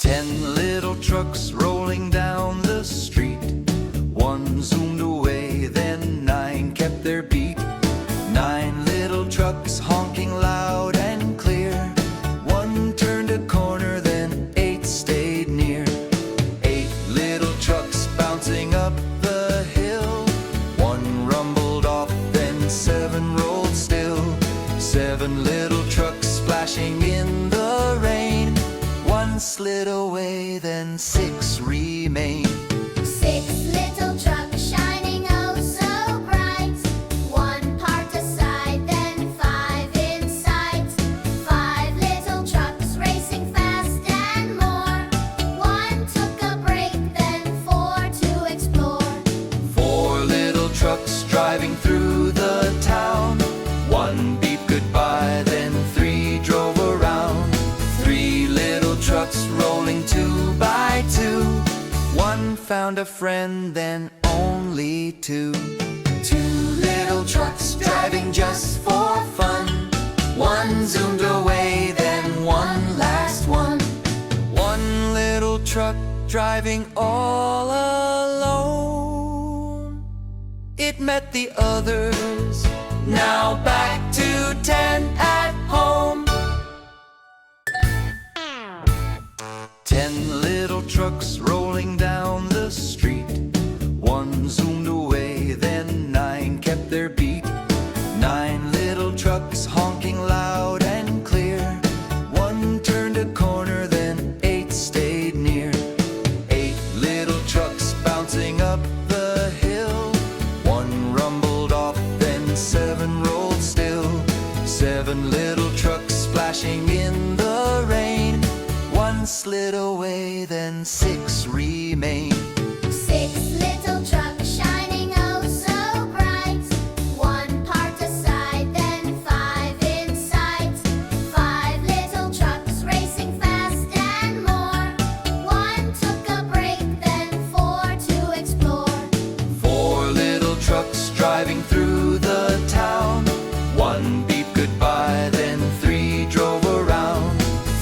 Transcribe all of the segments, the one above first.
10 little trucks rolling down the street. One zoomed away, then 9 kept their beat. 9 little trucks honking loud and clear. One turned a corner, then 8 stayed near. 8 little trucks bouncing up the hill. One rumbled off, then 7 rolled still. 7 little trucks splashing in the rain. One slid away, then 6 remained. 6 little trucks shining oh so bright. One parked aside, then 5 in sight. 5 little trucks racing fast and more. One took a break, then 4 to explore. 4 little trucks driving through the town. One beeped goodbye, then 3 drove around. 3 little trucks rolling 2 by 2. One found a friend, then only 2. 2 little trucks driving just for fun. One zoomed away, then one last one. 1 little truck driving all alone. It met the others, now back to 10 at home. 10 little trucks rolling down the street. One zoomed away, then 9 kept their beat. 9 little trucks honking loud and clear. One turned a corner, then 8 stayed near. 8 little trucks bouncing up the hill. One rumbled off, then 7 rolled still. 7 little trucks splashing in the rain. One slid away, then 6 remained. 6 little trucks shining oh so bright. One parked aside, then 5 in sight. 5 little trucks racing fast and more. One took a break, then 4 to explore. 4 little trucks driving through the town. One beeped goodbye, then 3 drove around.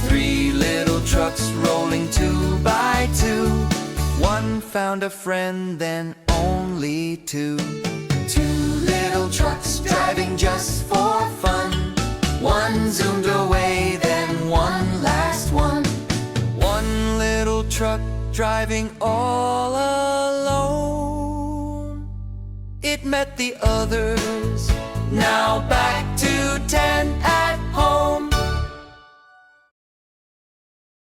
3 little trucks rolling 2 by 2. One found a friend, then only 2. 2 little trucks driving just for fun. One zoomed away, then one last one. 1 little truck driving all alone. It met the others, now back to 10 at home.